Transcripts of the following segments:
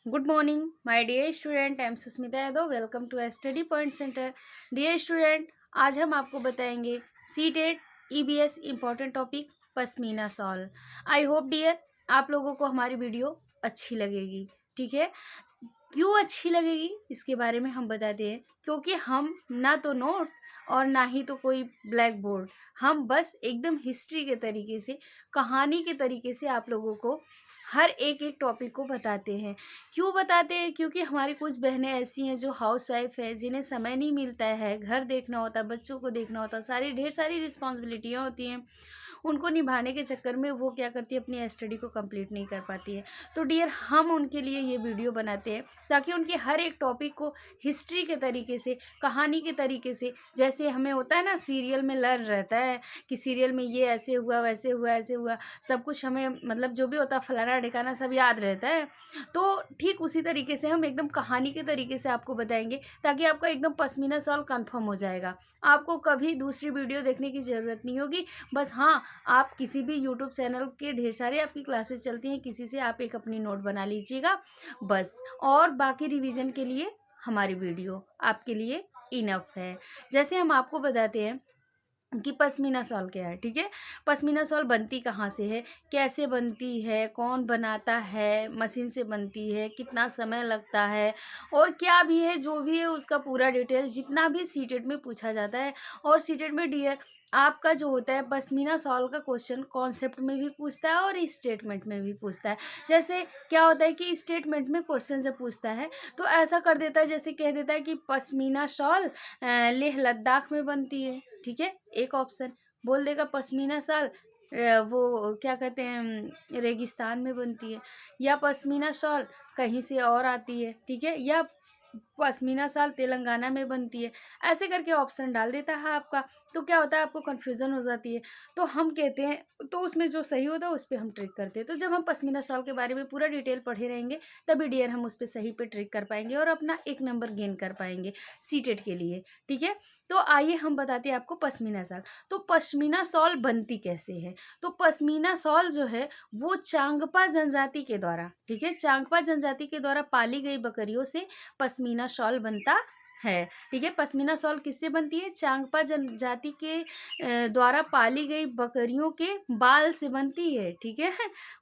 Good morning, my dear student. I am Susmita Yadav. Welcome to study point centre. Dear student, आज हम आपको बताएंगे CTET EVS important topic pashmina shawl. I hope dear आप लोगों को हमारी वीडियो अच्छी लगेगी. ठीक है, क्यों अच्छी लगेगी इसके बारे में हम बताते हैं. क्योंकि हम ना तो नोट और ना ही तो कोई ब्लैक बोर्ड, हम बस एकदम हिस्ट्री के तरीके से, कहानी के तरीके से आप लोगों को हर एक एक टॉपिक को बताते हैं. क्यों बताते हैं? क्योंकि हमारी कुछ बहनें ऐसी हैं जो हाउस वाइफ है, जिन्हें समय नहीं मिलता है, घर देखना होता है, बच्चों को देखना होता है, ढेर सारी रिस्पॉन्सिबिलिटियाँ होती हैं. उनको निभाने के चक्कर में वो क्या करती है, अपनी स्टडी को कंप्लीट नहीं कर पाती है. तो डियर हम उनके लिए ये वीडियो बनाते हैं ताकि उनके हर एक टॉपिक को हिस्ट्री के तरीके से, कहानी के तरीके से, जैसे हमें होता है ना सीरियल में लर्न रहता है कि सीरियल में ये ऐसे हुआ, वैसे हुआ, ऐसे हुआ, सब कुछ हमें मतलब जो भी होता है फलाना ढिकाना सब याद रहता है. तो ठीक उसी तरीके से हम एकदम कहानी के तरीके से आपको बताएंगे ताकि आपका एकदम पश्मीना सॉल कंफर्म हो जाएगा. आपको कभी दूसरी वीडियो देखने की ज़रूरत नहीं होगी. बस हाँ, आप किसी भी यूट्यूब चैनल के ढेर सारे आपकी क्लासेस चलती हैं, किसी से आप एक अपनी नोट बना लीजिएगा बस. और बाकी रिवीजन के लिए हमारी वीडियो आपके लिए इनफ है. जैसे हम आपको बताते हैं कि पश्मीना शॉल क्या है. ठीक है, पश्मीना शॉल बनती कहाँ से है, कैसे बनती है, कौन बनाता है, मशीन से बनती है, कितना समय लगता है, और क्या भी है, जो भी है उसका पूरा डिटेल जितना भी सीटेट में पूछा जाता है. और सीटेट में डियर आपका जो होता है पश्मीना शॉल का क्वेश्चन कॉन्सेप्ट में भी पूछता है और स्टेटमेंट में भी पूछता है. जैसे क्या होता है कि स्टेटमेंट में क्वेश्चन जब पूछता है तो ऐसा कर देता है, जैसे कह देता है कि पश्मीना शॉल लेह लद्दाख में बनती है. ठीक है, एक ऑप्शन बोल देगा पश्मीना शॉल वो क्या कहते हैं रेगिस्तान में बनती है, या पश्मीना शॉल कहीं से और आती है. ठीक है, या पश्मीना शॉल तेलंगाना में बनती है. ऐसे करके ऑप्शन डाल देता है आपका. तो क्या होता है, आपको कन्फ्यूज़न हो जाती है. तो हम कहते हैं, तो उसमें जो सही होता है उस पर हम ट्रिक करते हैं. तो जब हम पश्मीना शॉल के बारे में पूरा डिटेल पढ़े रहेंगे तभी डियर हम उस पर सही पे ट्रिक कर पाएंगे और अपना एक नंबर गेन कर पाएंगे सीटेट के लिए. ठीक है, तो आइए हम बताते हैं आपको पश्मीना शॉल. तो पश्मीना शॉल बनती कैसे है. तो पश्मीना शॉल जो है वो चांगपा जनजाति के द्वारा, ठीक है, चांगपा जनजाति के द्वारा पाली गई बकरियों से पश्मीना शॉल बनता है. ठीक है, पश्मीना शॉल किससे बनती है, चांगपा जनजाति के द्वारा पाली गई बकरियों के बाल से बनती है. ठीक है,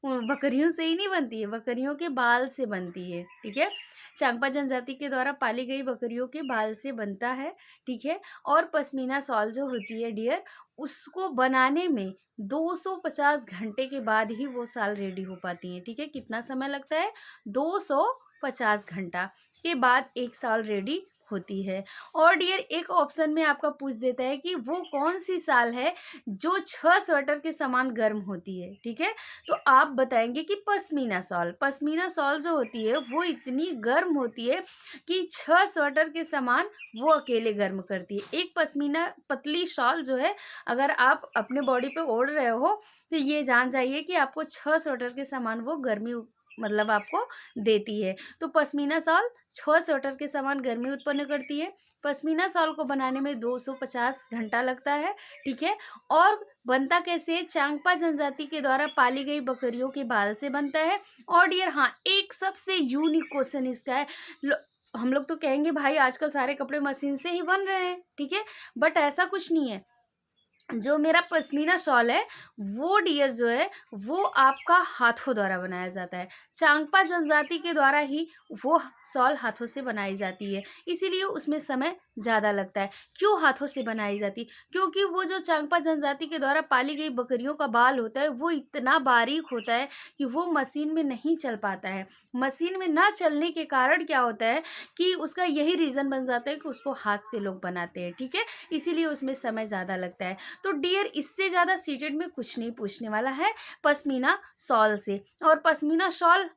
बकरियों से ही नहीं बनती है, बकरियों के बाल से बनती है. ठीक है, चांगपा जनजाति के द्वारा पाली गई बकरियों के बाल से बनता है. ठीक है, और पश्मीना शॉल जो होती है डियर उसको बनाने में 250 घंटे के बाद ही वो शॉल रेडी हो पाती है. ठीक है, कितना समय लगता है, 250 घंटा के बाद एक शॉल रेडी होती है. और डियर एक ऑप्शन में आपका पूछ देता है कि वो कौन सी शॉल है जो 6 स्वेटर के समान गर्म होती है. ठीक है, तो आप बताएंगे कि पश्मीना शॉल. पश्मीना शॉल जो होती है वो इतनी गर्म होती है कि 6 स्वेटर के समान वो अकेले गर्म करती है. एक पश्मीना पतली शॉल जो है अगर आप अपने बॉडी पे ओढ़ रहे हो तो ये जान जाइए कि आपको 6 स्वेटर के समान वो गर्मी मतलब आपको देती है. तो पश्मीना शॉल 6 स्वेटर के समान गर्मी उत्पन्न करती है. पश्मीना शॉल को बनाने में 250 घंटा लगता है. ठीक है, और बनता कैसे है, चांगपा जनजाति के द्वारा पाली गई बकरियों के बाल से बनता है. और डियर हाँ, एक सबसे यूनिक क्वेश्चन इसका है. हम लोग तो कहेंगे भाई आजकल सारे कपड़े मशीन से ही बन रहे हैं. ठीक है, बट ऐसा कुछ नहीं है. जो मेरा पश्मीना शॉल है वो डियर जो है वो आपका हाथों द्वारा बनाया जाता है. चांगपा जनजाति के द्वारा ही वो शॉल हाथों से बनाई जाती है, इसीलिए उसमें समय ज़्यादा लगता है. क्यों हाथों से बनाई जाती, क्योंकि वो जो चांगपा जनजाति के द्वारा पाली गई बकरियों का बाल होता है वो इतना बारीक होता है कि वो मशीन में नहीं चल पाता है. मशीन में ना चलने के कारण क्या होता है कि उसका यही रीज़न बन जाता है कि उसको हाथ से लोग बनाते हैं. ठीक है, इसीलिए उसमें समय ज़्यादा लगता है. तो डियर इससे ज़्यादा सीटेड में कुछ नहीं पूछने वाला है पश्मीना शॉल से. और पश्मीना शॉल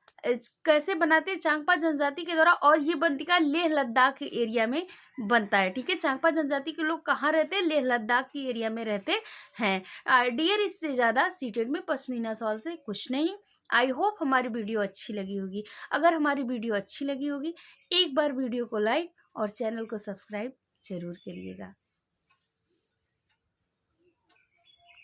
कैसे बनाते हैं, चांगपा जनजाति के द्वारा, और ये बनती का लेह लद्दाख एरिया में बनता है. ठीक है, चांगपा जनजाति के लोग कहाँ रहते हैं, लेह लद्दाख की एरिया में रहते हैं. डियर इससे ज़्यादा सीटेड में पश्मीना शॉल से कुछ नहीं. आई होप हमारी वीडियो अच्छी लगी होगी. अगर हमारी वीडियो अच्छी लगी होगी एक बार वीडियो को लाइक और चैनल को सब्सक्राइब जरूर करिएगा.